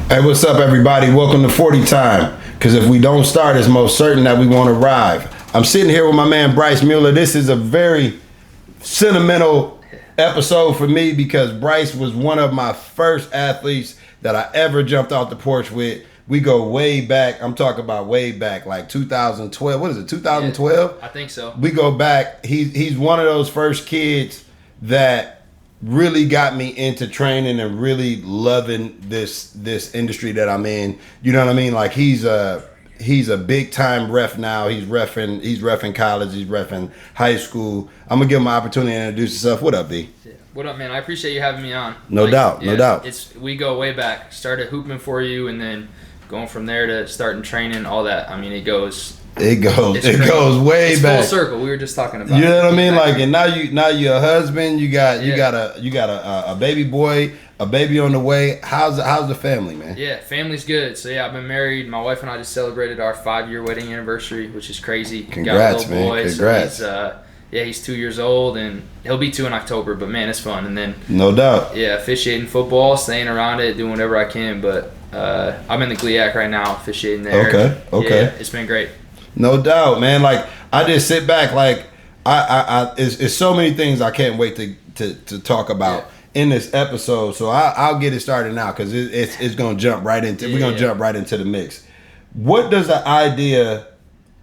Hey, what's up, everybody? Welcome to 40 Time. Because if we don't start, it's most certain that we won't arrive. I'm sitting here with my man Bryce Mueller. This is a very sentimental episode for me because Bryce was one of my first athletes that I ever jumped off the porch with. We go way back. I'm talking about way back, like 2012. What is it, 2012? Yeah, I think so. We go back. He's one of those first kids that really got me into training and really loving this industry that I'm in. You know what I mean? Like he's a big time ref now. He's reffing college, he's reffing high school. I'm gonna give him an opportunity to introduce himself. What up, B? Yeah. What up, man? I appreciate you having me on. No doubt. We go way back. Started hooping for you and then going from there to starting training, all that. I mean, it goes way back. Full circle. We were just talking about. You know what I mean? Like, and now you're a husband. You got a baby boy, a baby on the way. How's the family, man? Yeah, family's good. So yeah, I've been married. My wife and I just celebrated our 5-year wedding anniversary, which is crazy. Congrats, got a little boy, man. Congrats. So he's 2 years old and he'll be 2 in October. But man, it's fun. And then no doubt. Yeah, officiating Okay. around it, doing whatever I can. But I'm in the GLIAC right now, officiating there. Okay. Yeah, it's been great. No doubt, man. Like I just sit back, like it's so many things I can't wait to talk about in this episode. So I'll get it started now because it's gonna jump right into jump right into the mix. What does the idea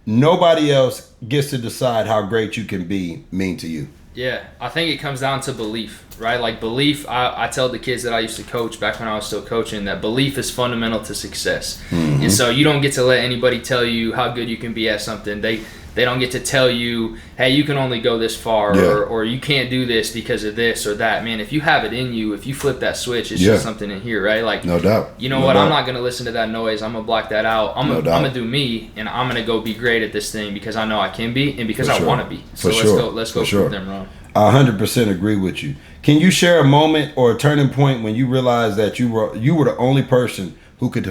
nobody else gets to decide how great you can be mean to you? Yeah, I think it comes down to belief, right? Like belief, I tell the kids that I used to coach back when I was still coaching that belief is fundamental to success. Mm-hmm. And so you don't get to let anybody tell you how good you can be at something. They don't get to tell you, hey, you can only go this far or you can't do this because of this or that. Man, if you have it in you, if you flip that switch, it's just something in here, right? Like, no doubt. You know what? I'm not going to listen to that noise. I'm going to block that out. I'm going to do me, and I'm going to go be great at this thing because I know I can be and because I want to be. So let's go prove them wrong. I 100% agree with you. Can you share a moment or a turning point when you realized that you were the only person who could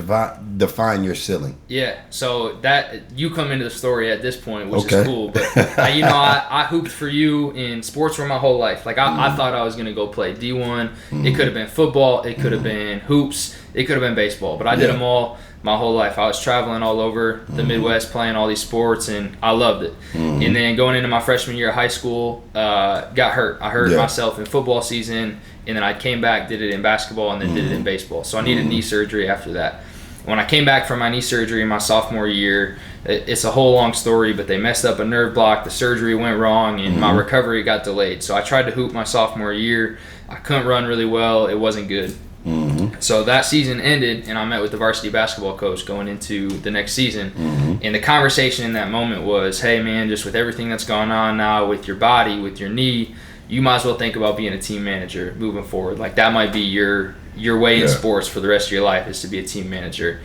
define your ceiling? Yeah, so that you come into the story at this point, which is cool. But I hooped for you in sports for my whole life. Like I thought I was gonna go play D1. It could have been football. It could have been hoops. It could have been baseball. But I did them all my whole life. I was traveling all over the Midwest playing all these sports, and I loved it. And then going into my freshman year of high school, got hurt. I hurt myself in football season, and then I came back, did it in basketball, and then did it in baseball. So I needed knee surgery after that. When I came back from my knee surgery in my sophomore year, it's a whole long story, but they messed up a nerve block. The surgery went wrong, and my recovery got delayed. So I tried to hoop my sophomore year. I couldn't run really well. It wasn't good. So that season ended, and I met with the varsity basketball coach going into the next season. And the conversation in that moment was, hey, man, just with everything that's gone on now with your body, with your knee, you might as well think about being a team manager moving forward. Like that might be your way in sports for the rest of your life is to be a team manager.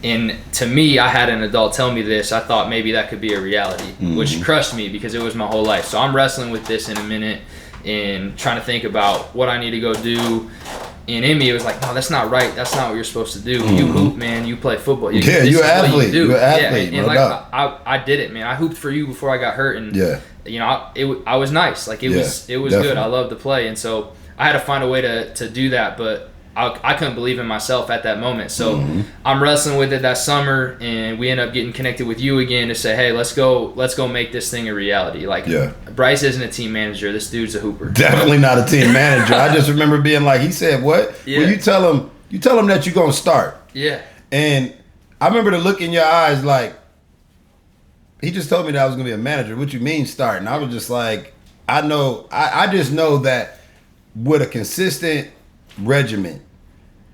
And to me, I had an adult tell me this. I thought maybe that could be a reality, which crushed me because it was my whole life. So I'm wrestling with this in a minute and trying to think about what I need to go do. And in me, it was like, no, that's not right. That's not what you're supposed to do. You hoop, man. You play football. You're an athlete. You're an athlete. And I did it, man. I hooped for you before I got hurt, and I was nice. Like it was good. I loved to play, and so I had to find a way to do that, but I couldn't believe in myself at that moment. So I'm wrestling with it that summer, and we end up getting connected with you again to say, hey, let's go make this thing a reality. Like Bryce isn't a team manager. This dude's a hooper. Definitely not a team manager. I just remember being like, he said, what? Yeah. Well, you tell him that you're gonna start. Yeah. And I remember the look in your eyes, like he just told me that I was gonna be a manager. What you mean start? And I was just like, I just know that with a consistent regimen,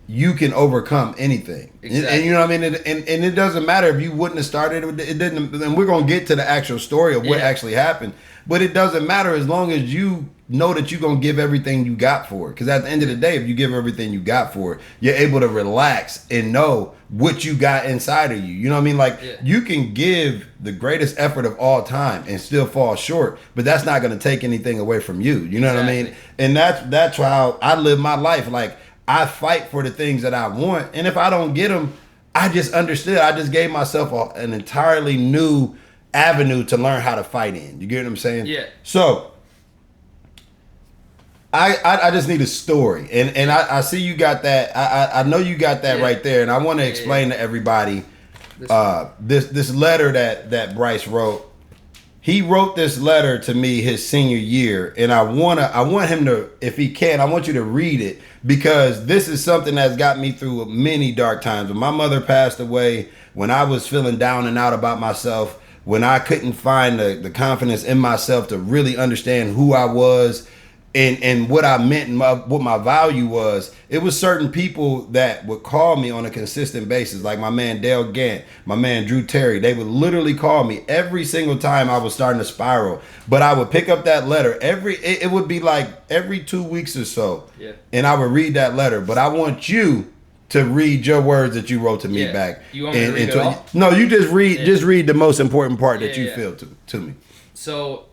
you can overcome anything. Exactly. And you know what I mean? And it doesn't matter if you wouldn't have started it didn't, and we're going to get to the actual story of what actually happened, but it doesn't matter as long as you know that you're going to give everything you got for it. Because at the end of the day, if you give everything you got for it, you're able to relax and know what you got inside of you. You know what I mean? Like you can give the greatest effort of all time and still fall short, but that's not going to take anything away from you. You know what I mean? And that's how I live my life. Like I fight for the things that I want, and if I don't get them, I just understood. I just gave myself an entirely new avenue to learn how to fight in. You get what I'm saying? Yeah. So I just need a story, and I see you got that. I know you got that right there, and I want to explain to everybody this letter that Bryce wrote. He wrote this letter to me his senior year, and I want him to, if he can, I want you to read it, because this is something that's got me through many dark times. When my mother passed away, when I was feeling down and out about myself, when I couldn't find the confidence in myself to really understand who I was and what I meant and what my value was, it was certain people that would call me on a consistent basis, like my man Dale Gant, my man Drew Terry. They would literally call me every single time I was starting to spiral. But I would pick up that letter it would be like every 2 weeks or so, and I would read that letter. But I want you to read your words that you wrote to me back. You want me to read it all? No, you just read the most important part that you feel to me. So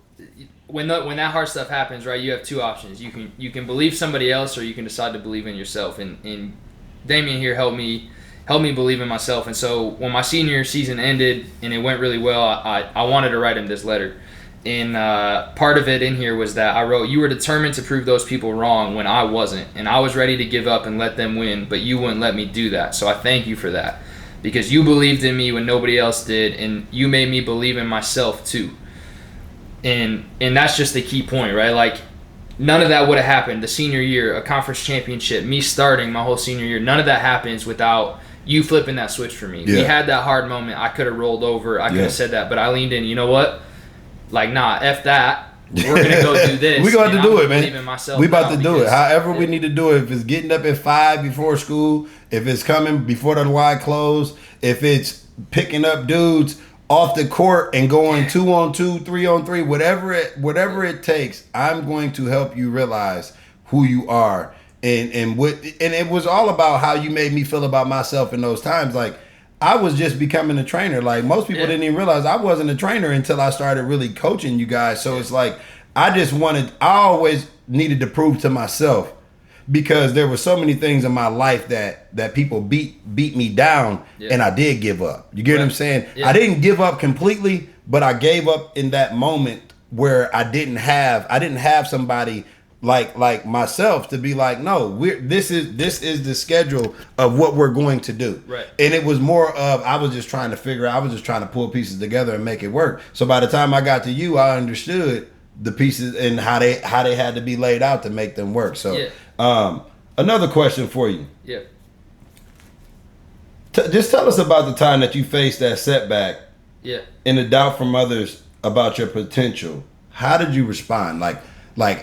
when that hard stuff happens, right, you have two options. You can believe somebody else, or you can decide to believe in yourself. And Damien here helped me believe in myself. And so when my senior season ended and it went really well, I wanted to write him this letter. And part of it in here was that I wrote, "You were determined to prove those people wrong when I wasn't, and I was ready to give up and let them win, but you wouldn't let me do that. So I thank you for that, because you believed in me when nobody else did, and you made me believe in myself too." And that's just the key point, right? Like, none of that would have happened. The senior year, a conference championship, me starting my whole senior year, none of that happens without you flipping that switch for me. We had that hard moment. I could have rolled over. I could have said that, but I leaned in. You know what? Like, nah, F that. We're going to go do this. We're going to do it, man. We about to do it. However we need to do it. If it's getting up at 5 before school, if it's coming before the Y close, if it's picking up dudes off the court and going 2-on-2, 3-on-3, whatever it takes, I'm going to help you realize who you are. And it was all about how you made me feel about myself in those times. Like, I was just becoming a trainer. Like, most people didn't even realize I wasn't a trainer until I started really coaching you guys. So it's like, I always needed to prove to myself, because there were so many things in my life that people beat me down, and I did give up. You get what I'm saying? I didn't give up completely, but I gave up in that moment where I didn't have somebody like myself to be like, no, this is the schedule of what we're going to do. Right. And it was more of, I was just trying to pull pieces together and make it work. So by the time I got to you, I understood the pieces and how they had to be laid out to make them work. So another question for you. Yeah. Just tell us about the time that you faced that setback. Yeah. And the doubt from others about your potential. How did you respond? Like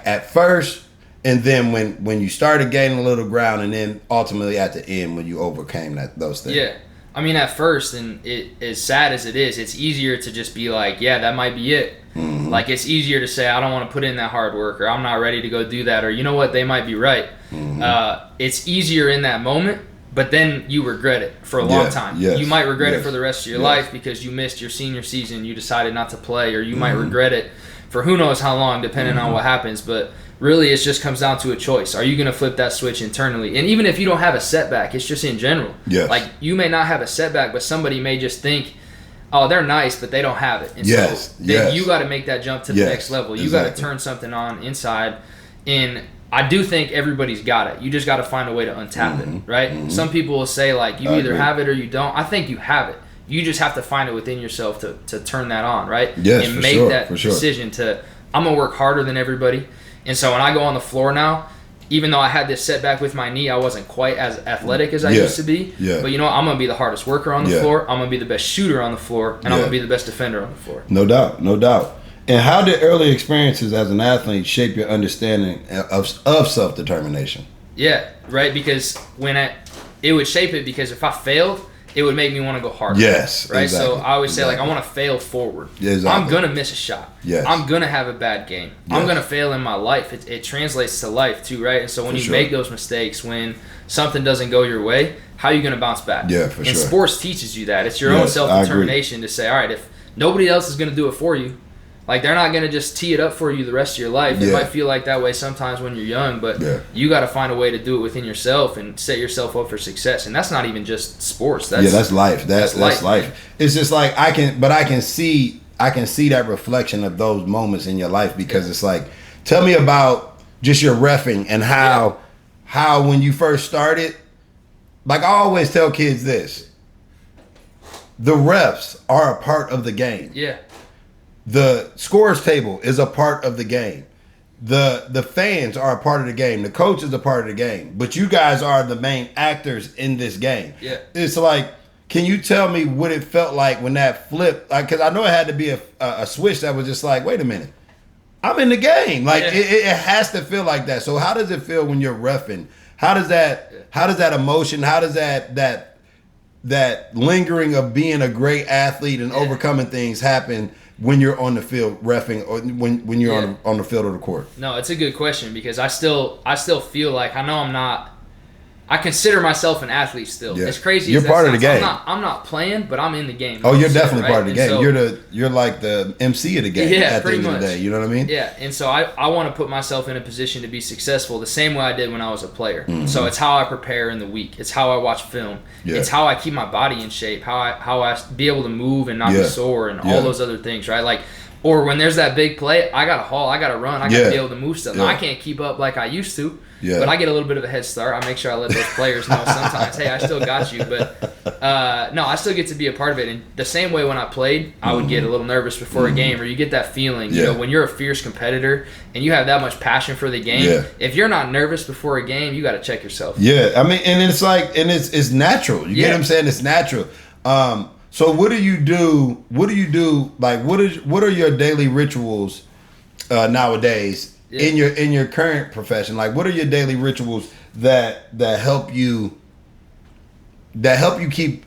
at first, and then when you started gaining a little ground, and then ultimately at the end when you overcame those things. Yeah. I mean, at first, and it, as sad as it is, it's easier to just be like, yeah, that might be it. Mm-hmm. Like, it's easier to say, I don't want to put in that hard work, or I'm not ready to go do that, or you know what, they might be right. Mm-hmm. It's easier in that moment, but then you regret it for a long time. Yes, you might regret it for the rest of your life because you missed your senior season, you decided not to play, or you might regret it for who knows how long, depending on what happens. But really, it just comes down to a choice. Are you going to flip that switch internally? And even if you don't have a setback, it's just in general. Yes. Like, you may not have a setback, but somebody may just think, oh, they're nice, but they don't have it. And so then you got to make that jump to the next level. You got to turn something on inside. And I do think everybody's got it. You just got to find a way to untap it, right? Some people will say, like, you either have it or you don't. I think you have it. You just have to find it within yourself to turn that on, right? Yes, and make that decision to, I'm going to work harder than everybody. And so when I go on the floor now, even though I had this setback with my knee, I wasn't quite as athletic as I used to be. Yeah. But you know what? I'm going to be the hardest worker on the floor. I'm going to be the best shooter on the floor. And I'm going to be the best defender on the floor. No doubt. No doubt. And how did early experiences as an athlete shape your understanding of self-determination? Yeah, right? Because it would shape it, because if I failed, it would make me want to go harder. Yes, right. Exactly. So I always say, like, I want to fail forward. Exactly. I'm gonna miss a shot. Yes. I'm gonna have a bad game. Yes. I'm gonna fail in my life. It translates to life too, right? And so when you make those mistakes, when something doesn't go your way, how are you gonna bounce back? Yeah, for sure. And sports teaches you that. It's your own self-determination to say, all right, if nobody else is gonna do it for you, like, they're not going to just tee it up for you the rest of your life. It might feel like that way sometimes when you're young, but you got to find a way to do it within yourself and set yourself up for success. And that's not even just sports. That's life. That's life. It's just like I can see that reflection of those moments in your life, because it's like, tell me about just your reffing and how when you first started, like I always tell kids this, the refs are a part of the game. Yeah. The scores table is a part of the game. The fans are a part of the game. The coach is a part of the game. But you guys are the main actors in this game. Yeah. It's like, can you tell me what it felt like when that flipped? Like, because I know it had to be a switch that was just like, wait a minute, I'm in the game. Like it has to feel like that. So how does it feel when you're reffing? How does that emotion? How does that lingering of being a great athlete and overcoming things happen when you're on the field reffing, or when you're on the field or the court? No, it's a good question, because I still feel like, I know I'm not, I consider myself an athlete still. Yeah. It's crazy. You're part of the game. I'm not playing, but I'm in the game. Oh, you're definitely part of the game. So, you're like the MC of the game at the end of the day. You know what I mean? Yeah, and so I want to put myself in a position to be successful the same way I did when I was a player. Mm-hmm. So it's how I prepare in the week. It's how I watch film. Yeah. It's how I keep my body in shape. How I be able to move and not be sore and all those other things, right? Like, or when there's that big play, I got to haul, I got to run, I got to be able to move stuff. Now, I can't keep up like I used to. Yeah. But I get a little bit of a head start. I make sure I let those players know sometimes, hey, I still got you. But no, I still get to be a part of it. And the same way when I played, I would get a little nervous before a game, or you get that feeling, you know, when you're a fierce competitor and you have that much passion for the game, if you're not nervous before a game, you got to check yourself. Yeah, I mean, and it's like, and it's natural. You get what I'm saying? It's natural. So what do you do? Like, what are your daily rituals nowadays? In your current profession, like, what are your daily rituals that help you keep,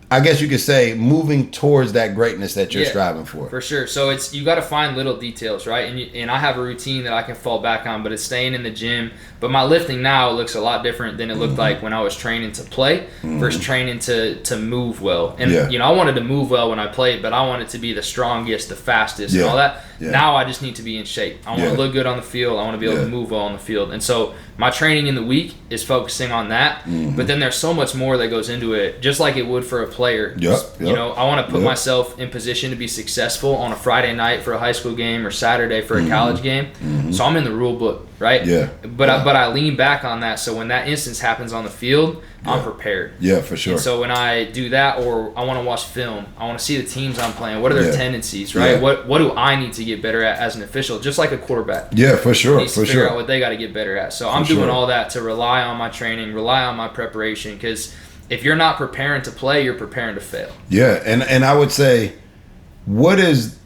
I guess you could say, moving towards that greatness that you're striving for? For sure. So you got to find little details, right? And I have a routine that I can fall back on, but it's staying in the gym. But my lifting now looks a lot different than it looked like when I was training to play versus training to move well. And you know, I wanted to move well when I played, but I wanted to be the strongest, the fastest, and all that. Yeah. Now I just need to be in shape. I want to look good on the field. I want to be able to move well on the field. And so my training in the week is focusing on that. But then there's so much more that goes into it, just like it would for a player. You know, I want to put myself in position to be successful on a Friday night for a high school game or Saturday for a college game. So I'm in the rule book, right? But I lean back on that, so when that instance happens on the field, I'm prepared. Yeah, for sure. And so when I do that, or I want to watch film, I want to see the teams I'm playing. What are their tendencies, right? What do I need to get better at as an official? Just like a quarterback. Yeah, for sure. Needs to figure out what they got to get better at. So I'm doing all that to rely on my training, rely on my preparation, because if you're not preparing to play, you're preparing to fail. Yeah, and I would say, what is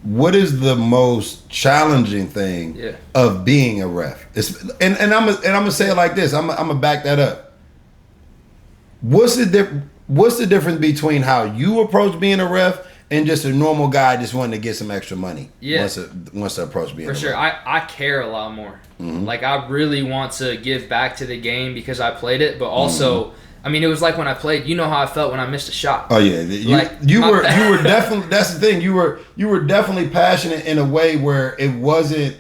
the most challenging thing of being a ref? And I'm gonna say it like this. I'm gonna back that up. What's the difference between how you approach being a ref and just a normal guy just wanting to get some extra money? Wants to approach being a ref. For sure, I care a lot more. Like, I really want to give back to the game because I played it, but also. I mean, it was like when I played. You know how I felt when I missed a shot. Oh yeah, you were definitely. That's the thing. You were definitely passionate in a way where it wasn't.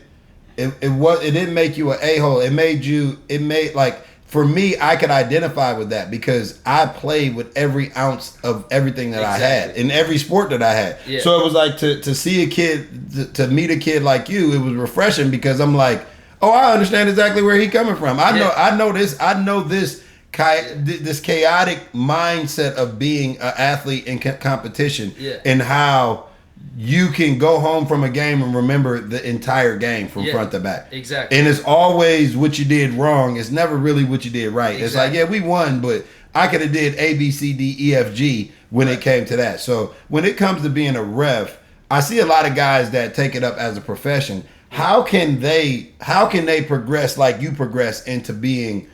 It didn't make you an a-hole. It made like, for me, I could identify with that because I played with every ounce of everything that I had in every sport that I had. Yeah. So it was like to see a kid, to meet a kid like you. It was refreshing because I'm like, oh, I understand exactly where he's coming from. I know this chaotic mindset of being an athlete in competition, and how you can go home from a game and remember the entire game from front to back. Exactly. And it's always what you did wrong. It's never really what you did right. It's like, we won, but I could have did A, B, C, D, E, F, G when it came to that. So when it comes to being a ref, I see a lot of guys that take it up as a profession. How can they progress like you progress into being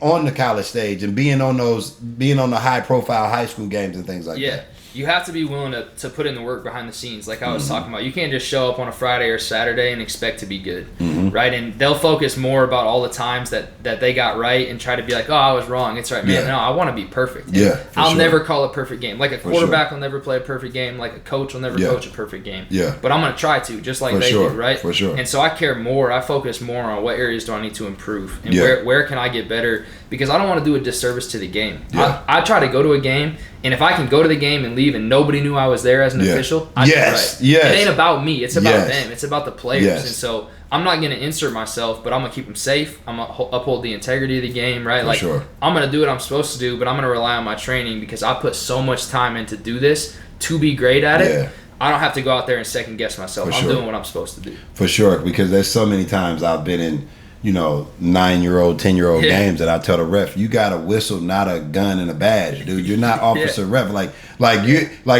on the college stage and being on the high profile high school games and things like that? You have to be willing to put in the work behind the scenes, like I was talking about. You can't just show up on a Friday or Saturday and expect to be good, right? And they'll focus more about all the times that they got right and try to be like, oh, I was wrong. It's right, man. No, I want to be perfect. I'll never call a perfect game. Like a quarterback will never play a perfect game. Like a coach will never coach a perfect game. But I'm going to try to, just like they do, right? For sure. And so I care more. I focus more on what areas do I need to improve and where can I get better, because I don't want to do a disservice to the game. I try to go to a game, and if I can go to the game and leave and nobody knew I was there as an official, I did right. It ain't about me. It's about them. It's about the players. And so I'm not going to insert myself, but I'm going to keep them safe. I'm going to uphold the integrity of the game, right? For like, sure. I'm going to do what I'm supposed to do, but I'm going to rely on my training because I put so much time in to do this, to be great at it. Yeah. I don't have to go out there and second guess myself. I'm doing what I'm supposed to do. For sure, because there's so many times I've been in, 9-year-old, 10-year-old games that I tell the ref, you got a whistle, not a gun and a badge, dude. You're not officer ref. Like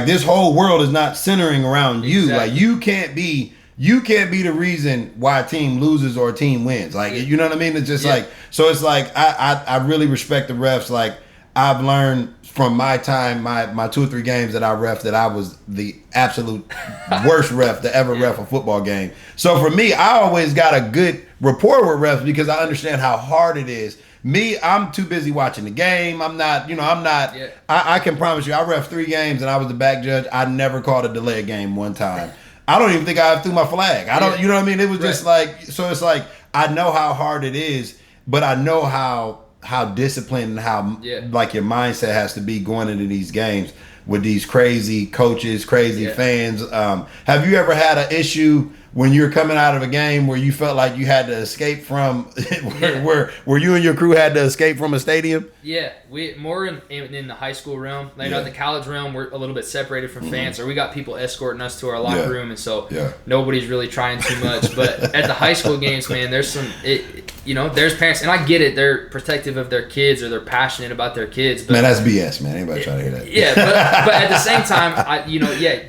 this whole world is not centering around you. Exactly. Like you can't be the reason why a team loses or a team wins. Like, you know what I mean? It's just so it's like, I really respect the refs. Like, I've learned from my time, my 2 or 3 games that I ref, that I was the absolute worst ref to ever ref a football game. So for me, I always got a good rapport with refs because I understand how hard it is. Me, I'm too busy watching the game. I'm not. I can promise you, I ref 3 games and I was the back judge. I never called a delay game one time. I don't even think I threw my flag. I don't. You know what I mean? It was just like, so it's like, I know how hard it is, but I know how disciplined and how like your mindset has to be going into these games with these crazy coaches, crazy fans. Have you ever had an issue when you're coming out of a game where you felt like you had to escape from where you and your crew had to escape from a stadium? Yeah, we more in the high school realm. Like at the college realm, we're a little bit separated from fans, or we got people escorting us to our locker room, and so nobody's really trying too much. But at the high school games, man, there's there's parents, and I get it. They're protective of their kids, or they're passionate about their kids. But, man, that's BS, man. Anybody trying to hear that? Yeah, but at the same time,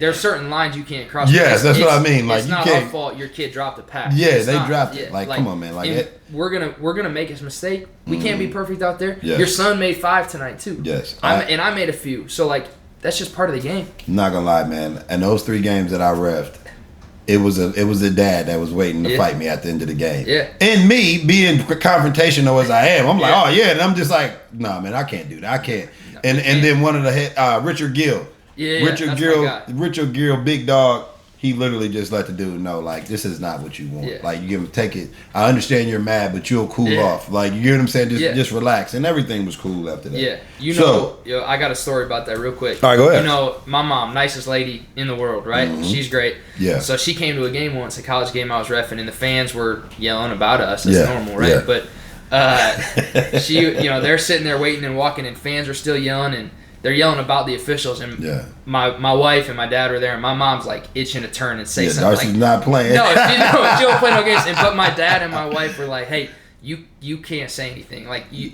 there's certain lines you can't cross. Yes, that's what I mean. Like, it's you not can't. our fault your kid dropped a pass. Yeah, they dropped it. Like, come on, man. Like, we're gonna make a mistake. We can't be perfect out there. Yes. Your son made 5 tonight too. Yes, and I made a few. So like, that's just part of the game. I'm not gonna lie, man. And those 3 games that I refed, it was a dad that was waiting to fight me at the end of the game. Yeah. And me being confrontational as I am, I'm like, oh yeah, and I'm just like, nah, man, I can't do that. I can't. No, and then one of the Richard Gill. Yeah, Richard Gill, big dog. He literally just let the dude know, like, this is not what you want. Yeah. Like, you give him, take it. I understand you're mad, but you'll cool off. Like, you get what I'm saying? Just relax. And everything was cool after that. Yeah. I got a story about that real quick. All right, go ahead. My mom, nicest lady in the world, right? Mm-hmm. She's great. Yeah. So she came to a game once, a college game I was reffing, and the fans were yelling about us. That's normal, right? Yeah. But they're sitting there waiting and walking, and fans are still yelling, and they're yelling about the officials, and my wife and my dad were there, and my mom's like itching to turn and say something. Darcy's not playing. No, she don't play no games. But my dad and my wife were like, "Hey, you can't say anything."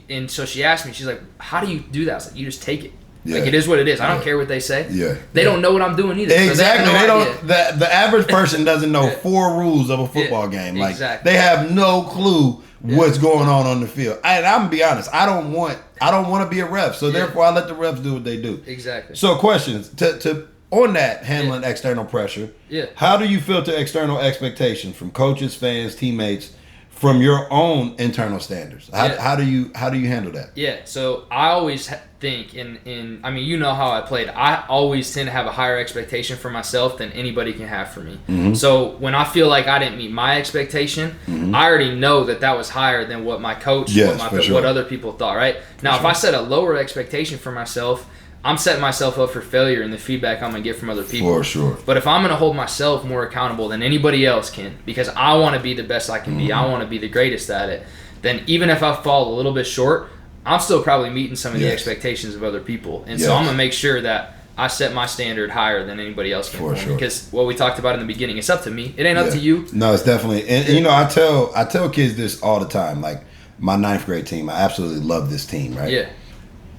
And so she asked me, she's like, "How do you do that?" I was like, "You just take it. Yeah. Like, it is what it is. I don't care what they say." Yeah. They don't know what I'm doing either. Exactly. So they don't. The average person doesn't know 4 rules of a football game. Like, they have no clue what's going on the field. And I'm gonna be honest, I don't want to be a ref, so therefore I let the refs do what they do. Exactly. So questions to on that, handling external pressure. Yeah. How do you filter external expectations from coaches, fans, teammates, from your own internal standards? How do you handle that? Yeah. So I always think, I mean, you know how I played. I always tend to have a higher expectation for myself than anybody can have for me. Mm-hmm. So when I feel like I didn't meet my expectation, I already know that was higher than what my coach, what other people thought. Right now, if I set a lower expectation for myself, I'm setting myself up for failure in the feedback I'm going to get from other people. For sure. But if I'm going to hold myself more accountable than anybody else can, because I want to be the best I can be, I want to be the greatest at it, then even if I fall a little bit short, I'm still probably meeting some of the expectations of other people. And so I'm going to make sure that I set my standard higher than anybody else can. For sure. Because what we talked about in the beginning, it's up to me. It ain't up to you. No, it's definitely. And I tell kids this all the time. Like, my 9th grade team, I absolutely love this team, right? Yeah.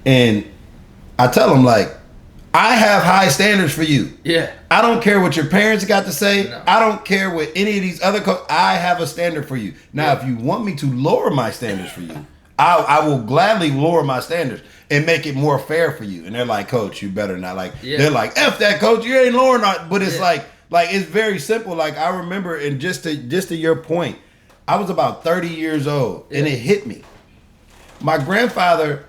And I tell them, like, I have high standards for you. Yeah. I don't care what your parents got to say. No. I don't care what any of these other I have a standard for you. Now, if you want me to lower my standards for you, I will gladly lower my standards and make it more fair for you. And they're like, Coach, you better not. Like, they're like, F that, Coach, you ain't lowering our. But it's like it's very simple. Like, I remember, and just to your point, I was about 30 years old, and it hit me. My grandfather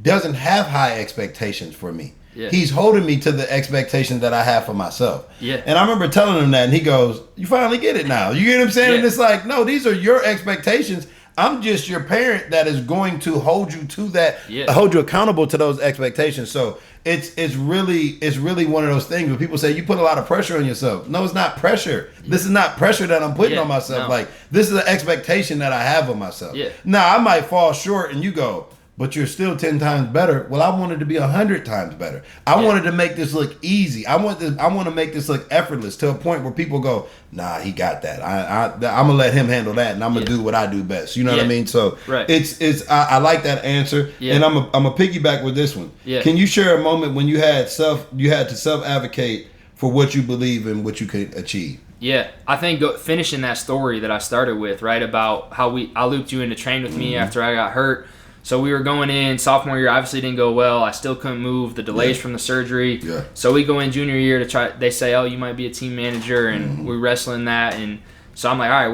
doesn't have high expectations for me. Yeah. He's holding me to the expectations that I have for myself. Yeah. And I remember telling him that, and he goes, "You finally get it now." You get what I'm saying? Yeah. And it's like, no, these are your expectations. I'm just your parent that is going to hold you to that, Yeah. hold you accountable to those expectations. So it's really one of those things where people say you put a lot of pressure on yourself. No, it's not pressure. This is not pressure that I'm putting on myself. No. Like, this is an expectation that I have of myself. Yeah. Now I might fall short, and you go, but you're still 10 times better. Well, I wanted to be 100 times better. I wanted to make this look easy. I want to make this look effortless to a point where people go, nah, he got that. I'm gonna let him handle that, and I'm gonna do what I do best. You know what I mean? So I like that answer, and I'm a piggyback with this one. Yeah. Can you share a moment when you had to self advocate for what you believe in, what you could achieve? Yeah, I think finishing that story that I started with, right, about how I looped you into train with me after I got hurt. So we were going in sophomore year, obviously didn't go well. I still couldn't move, the delays from the surgery. Yeah. So we go in junior year to try. They say, oh, you might be a team manager, and we're wrestling that. And so I'm like, all right,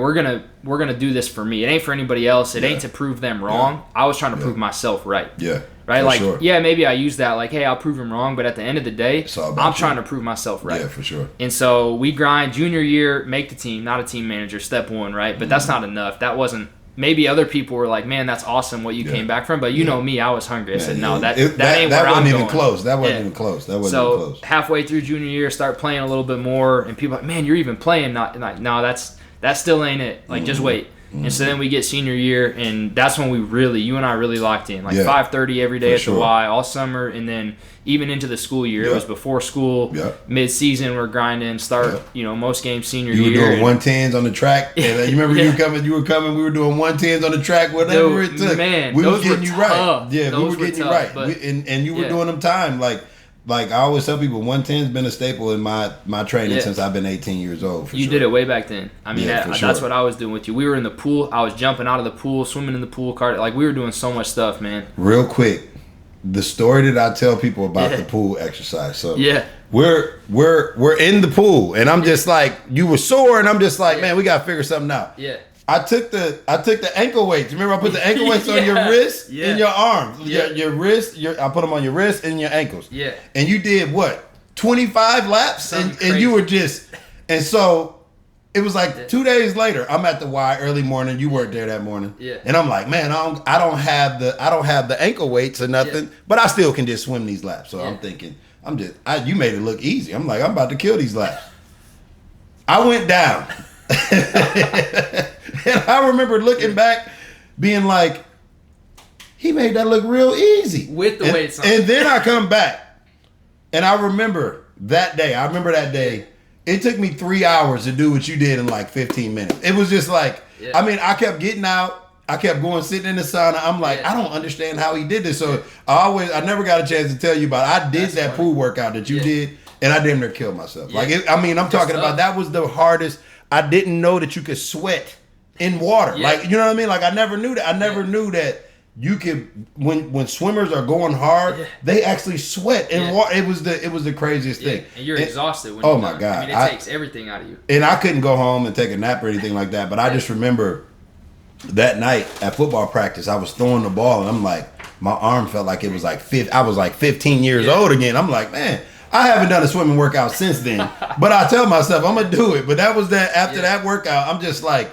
we're gonna do this for me. It ain't for anybody else. It ain't to prove them wrong. I was trying to prove myself right. Yeah. Right? Like, maybe I use that like, hey, I'll prove him wrong. But at the end of the day, I'm trying to prove myself right. Yeah, for sure. And so we grind junior year, make the team, not a team manager, step one, right? But that's not enough. That wasn't. Maybe other people were like, man, that's awesome what you came back from. But you know me, I was hungry. I said, no, that ain't where I'm going. That wasn't even close. That wasn't even close. So halfway through junior year, start playing a little bit more. And people are like, man, you're even playing. No, that still ain't it. Like, just wait. And so then we get senior year, and that's when you and I really locked in. Like 5:30 every day at the Y, all summer, and then even into the school year. It was before school, mid-season, we're grinding, most games senior year. You were doing 110s on the track. And you remember you were coming, we were doing 110s on the track, whatever it took. Man, we were getting you tough. right. Yeah, we were getting you right. And you were doing them time. Like I always tell people, 110's been a staple in my training since I've been 18 years old. You did it way back then. I mean, that's what I was doing with you. We were in the pool. I was jumping out of the pool, swimming in the pool, like we were doing so much stuff, man. Real quick, the story that I tell people about the pool exercise. So we're in the pool, and I'm just like, you were sore, and I'm just like, man, we gotta figure something out. Yeah. I took the ankle weights. Remember, I put the ankle weights on your wrist and your arms. Your wrist. I put them on your wrist and your ankles. Yeah. And you did what? 25 laps, and you were just. And so it was like 2 days later. I'm at the Y early morning. You weren't there that morning. Yeah. And I'm like, man, I don't have the ankle weights or nothing, but I still can just swim these laps. So I'm thinking, you made it look easy. I'm like, I'm about to kill these laps. I went down. And I remember looking back, being like, he made that look real easy. With the weights on. And then I come back, and I remember that day. It took me 3 hours to do what you did in like 15 minutes. It was just like, I mean, I kept getting out. I kept going, sitting in the sauna. I'm like, I don't understand how he did this. So I never got a chance to tell you about it. I did that pool workout that you did, and I damn near killed myself. Like, I'm talking about, that was the hardest. I didn't know that you could sweat in water. Like, you know what I mean? Like, I never knew that. I never knew that you could, when swimmers are going hard, they actually sweat in water. It was the craziest thing. And you're exhausted when you're done. God. I mean, it takes everything out of you. And I couldn't go home and take a nap or anything like that, but I just remember that night at football practice, I was throwing the ball, and I'm like, my arm felt like it was like I was like 15 years old again. I'm like, man, I haven't done a swimming workout since then, but I tell myself I'm gonna do it. But that was that. After that workout, I'm just like,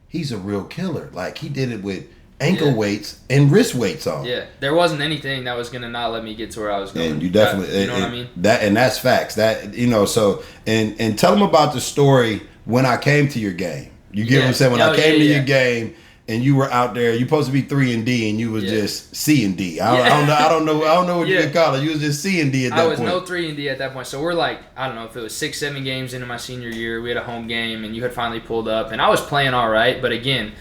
he's a real killer. Like, he did it with ankle weights and wrist weights on. Yeah, there wasn't anything that was gonna not let me get to where I was going. And you definitely, you know what I mean. That's facts. That, so and tell them about the story when I came to your game. You get what I'm saying? When I came to your game. And you were out there. You're supposed to be 3 and D, and you was just C and D. I don't know what you could call it. You was just C and D at that point. I was no 3 and D at that point. So we're like, I don't know if it was 6-7 games into my senior year. We had a home game, and you had finally pulled up, and I was playing all right. But again,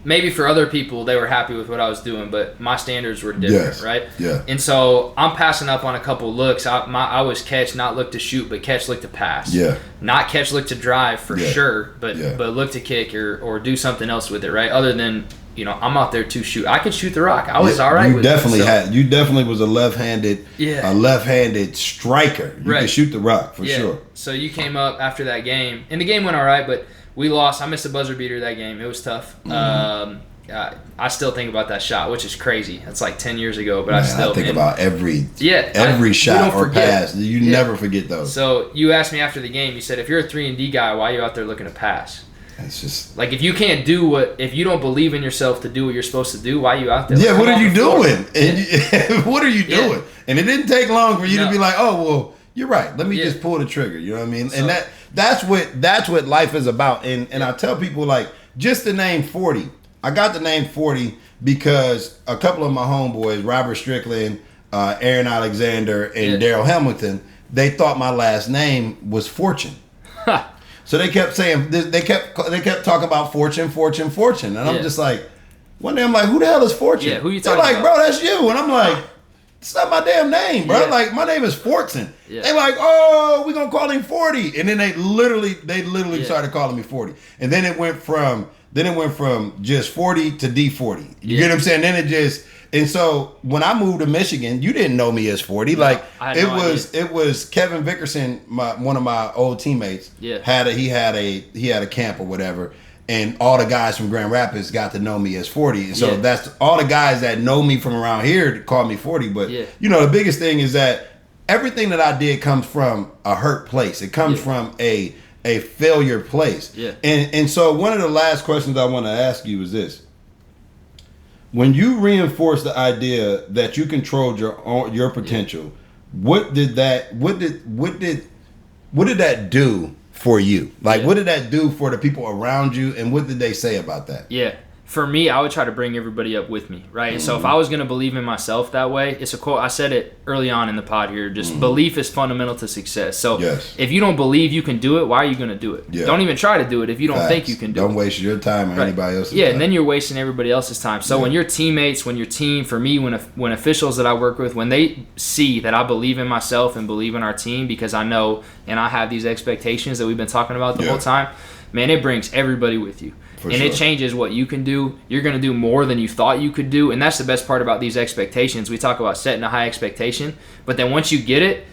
maybe for other people, they were happy with what I was doing, but my standards were different, right? Yeah. And so I'm passing up on a couple looks. I was catch, not look to shoot, but catch, look to pass. Yeah. Not catch, look to drive for sure, but look to kick or do something else with it, right? Other than, I'm out there to shoot. I could shoot the rock. I was all right with it. You definitely was a left-handed striker. You could shoot the rock for sure. So you came up after that game, and the game went all right, but we lost. I missed a buzzer beater that game. It was tough. I still think about that shot, which is crazy. That's like 10 years ago, but I think about every shot or pass. You never forget those. So you asked me after the game, you said, if you're a 3 and D guy, why are you out there looking to pass? It's just like if you can't do if you don't believe in yourself to do what you're supposed to do, why are you out there? Yeah, like, what are you doing? Yeah. What are you doing? Yeah. And it didn't take long for you to be like, oh well, you're right. Let me just pull the trigger. You know what I mean? So, and that's what life is about. And I tell people like just the name 40. I got the name 40 because a couple of my homeboys, Robert Strickland, Aaron Alexander, and Daryl Hamilton, they thought my last name was Fortune. So they kept saying they kept talking about Fortune, and I'm just like, one day I'm like, who the hell is Fortune? Yeah, who you talking They're like, about? bro, that's you, and I'm like, it's not my damn name, bro. Yeah. Like my name is Fortune. Yeah. They like, oh, we gonna call him 40, and then they literally started calling me 40, and then it went from just 40 to D40. You get what I'm saying? Then it just. And so when I moved to Michigan, you didn't know me as 40. No, like it was Kevin Vickerson, one of my old teammates. Yeah. He had a camp or whatever, and all the guys from Grand Rapids got to know me as 40. And so that's all the guys that know me from around here call me 40. But you know, the biggest thing is that everything that I did comes from a hurt place. It comes from a failure place. Yeah. And so one of the last questions I want to ask you is this. When you reinforce the idea that you controlled your potential, what did that do for you? Like, what did that do for the people around you, and what did they say about that? Yeah. For me, I would try to bring everybody up with me, right? And so if I was going to believe in myself that way, it's a quote. I said it early on in the pod here. Just belief is fundamental to success. So if you don't believe you can do it, why are you going to do it? Yeah. Don't even try to do it if you don't think you can do it. Don't waste your time or anybody else's time. Yeah, and then you're wasting everybody else's time. So when your teammates, when your team, for me, when officials that I work with, when they see that I believe in myself and believe in our team because I know and I have these expectations that we've been talking about the whole time, man, it brings everybody with you. It changes what you can do. You're going to do more than you thought you could do. And that's the best part about these expectations. We talk about setting a high expectation. But then once you get it,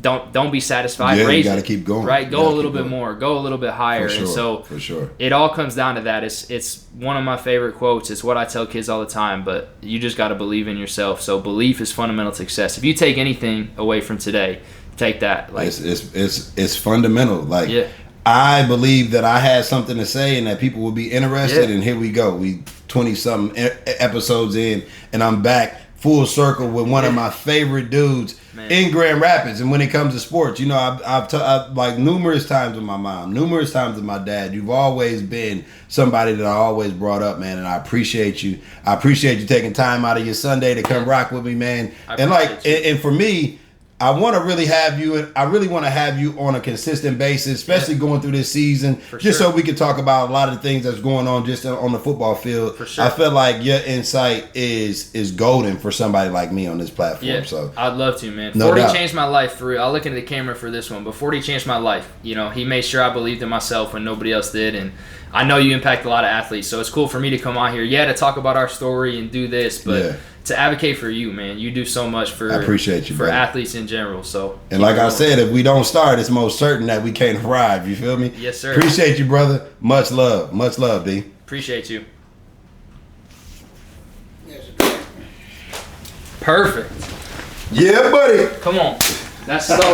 don't be satisfied. Yeah, raise you got to it, keep going. Right? Go a little bit more. Go a little bit higher. For sure, and so it all comes down to that. It's one of my favorite quotes. It's what I tell kids all the time. But you just got to believe in yourself. So belief is fundamental to success. If you take anything away from today, take that. Like it's fundamental. Like I believe that I had something to say and that people will be interested. And here we go. We 20-something episodes in, and I'm back full circle with one of my favorite dudes in Grand Rapids. And when it comes to sports, you know, I've like numerous times with my mom, numerous times with my dad. You've always been somebody that I always brought up, man. And I appreciate you. I appreciate you taking time out of your Sunday to come rock with me, man. And like, and for me, I want to really have you, and I really want to have you on a consistent basis, especially going through this season, so we can talk about a lot of the things that's going on just on the football field. For sure. I feel like your insight is golden for somebody like me on this platform. Yeah, so I'd love to, man. No 40 doubt. Changed my life for real. I'll look into the camera for this one, but 40 changed my life. You know, he made sure I believed in myself when nobody else did, and I know you impact a lot of athletes, so it's cool for me to come on here, to talk about our story and do this, but to advocate for you, man. You do so much for I appreciate you, for brother. athletes in general. So and like I said, if we don't start, it's most certain that we can't arrive. You feel me? Yes, sir. Appreciate you, brother. Much love, D. Appreciate you. Perfect. Yeah, buddy. Come on. That's so